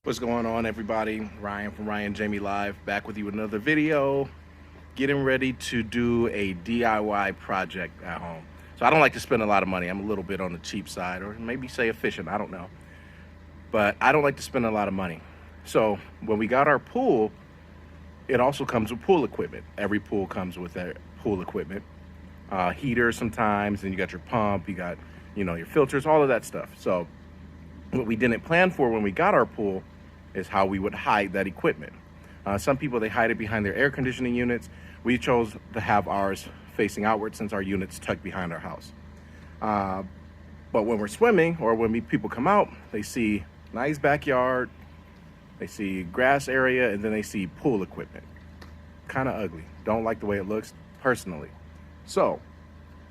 What's going on, everybody? Ryan from Ryan Jamie Live, back with you with another video. Getting ready to do a DIY project at home. So I don't like to spend a lot of money. I'm a little bit on the cheap side, or maybe say efficient, I don't know. But I don't like to spend a lot of money. So when we got our pool, it also comes with pool equipment. Every pool comes with their pool equipment. Heaters sometimes, and you got your pump, you got, your filters, all of that stuff. So what we didn't plan for when we got our pool is how we would hide that equipment. Some people, they hide it behind their air conditioning units. We chose to have ours facing outward since our unit's tucked behind our house. But when we're swimming, or when people come out, they see nice backyard, they see grass area, and then they see pool equipment. Kind of ugly. Don't like the way it looks personally. So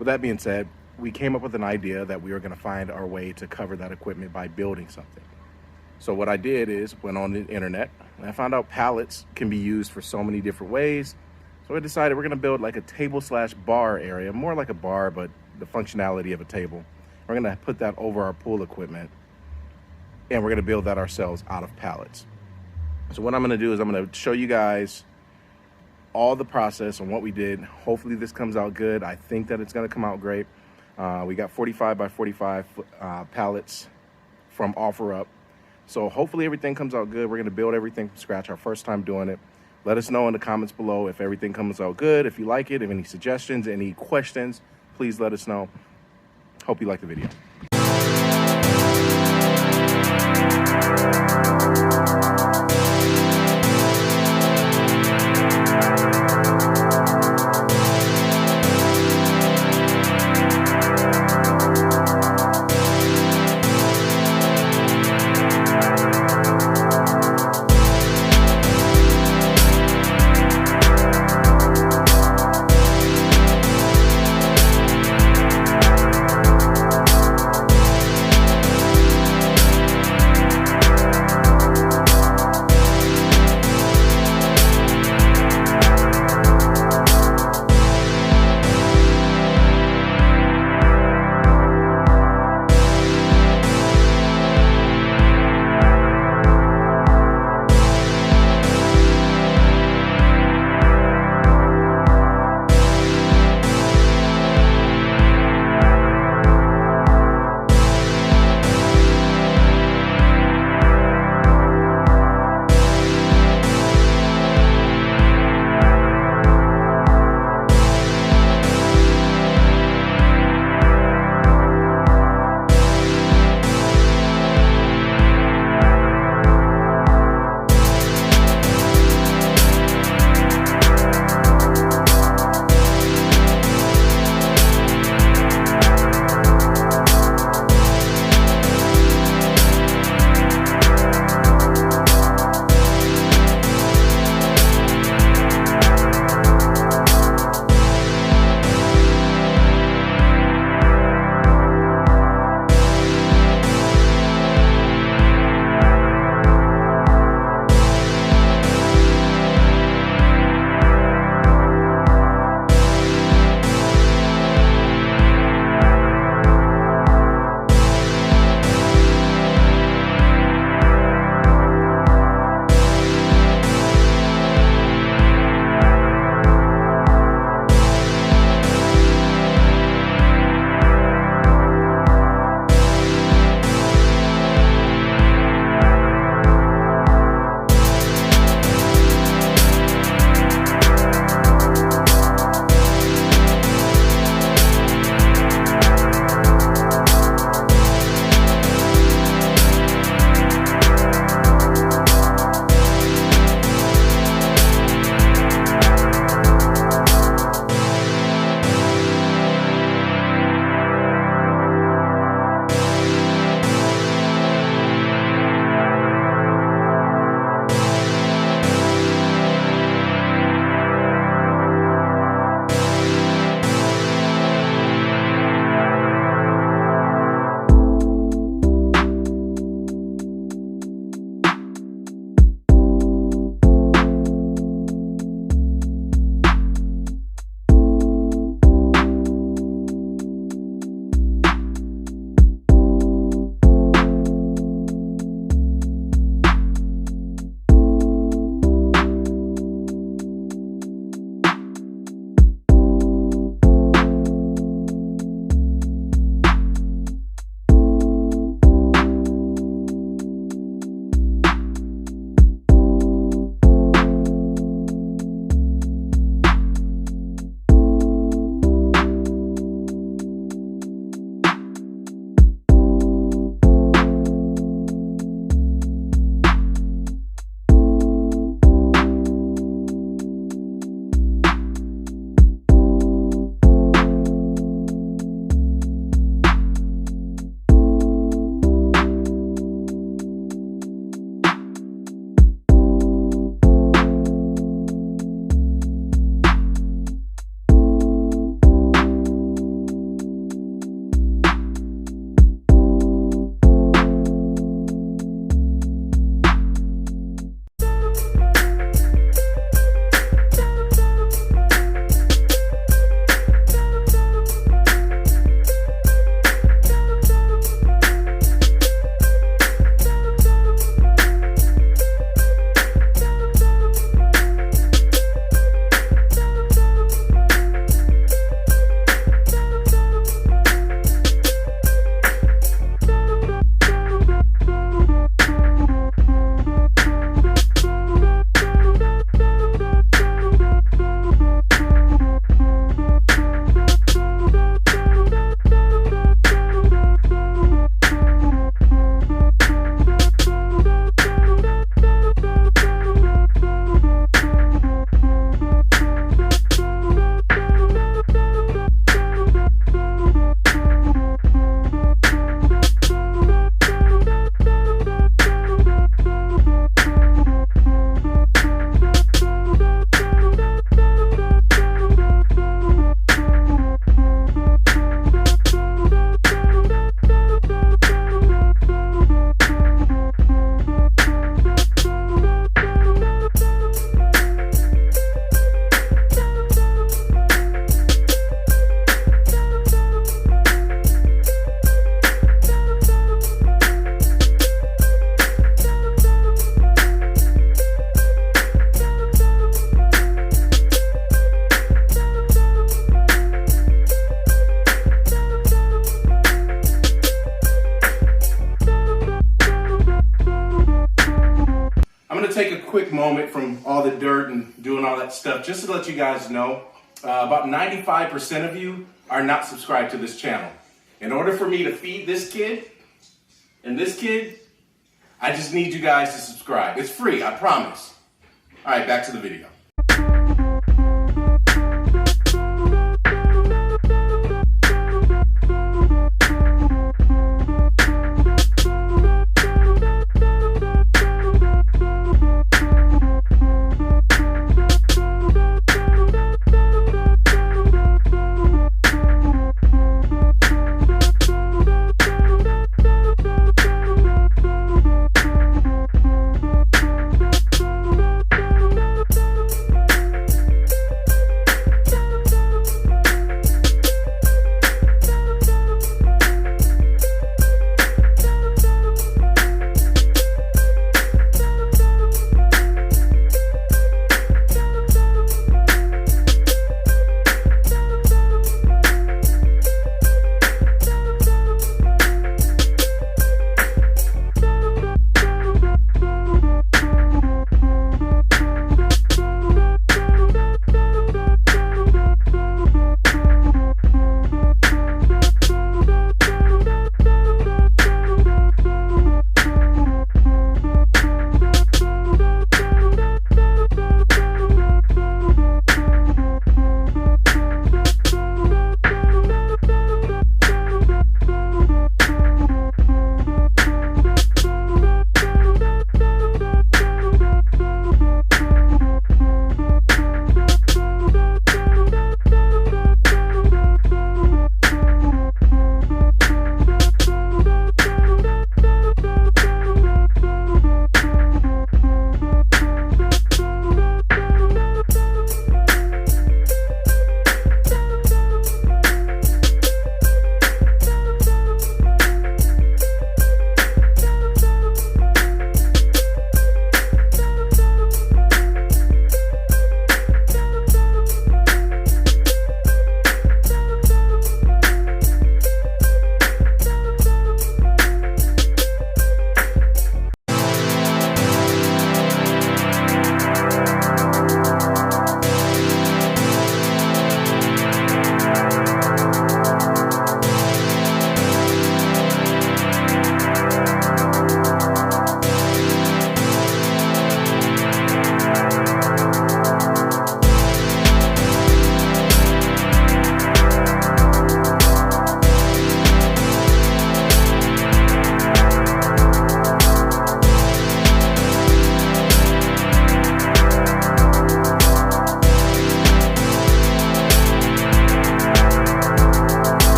with that being said, we came up with an idea that we were going to find our way to cover that equipment by building something. So what I did is went on the internet and I found out pallets can be used for so many different ways. So I decided we're going to build like a table/bar area, more like a bar, but the functionality of a table. We're going to put that over our pool equipment, and we're going to build that ourselves out of pallets. So what I'm going to do is I'm going to show you guys all the process and what we did. Hopefully this comes out good. I think that it's going to come out great. We got 45 by 45 pallets from OfferUp. So hopefully everything comes out good. We're going to build everything from scratch, our first time doing it. Let us know in the comments below if everything comes out good, if you like it, if any suggestions, any questions, please let us know. Hope you like the video. moment from all the dirt and doing all that stuff, just to let you guys know, about 95% of you are not subscribed to this channel. In order for me to feed this kid and this kid, I just need you guys to subscribe. It's free, I promise. All right, back to the video.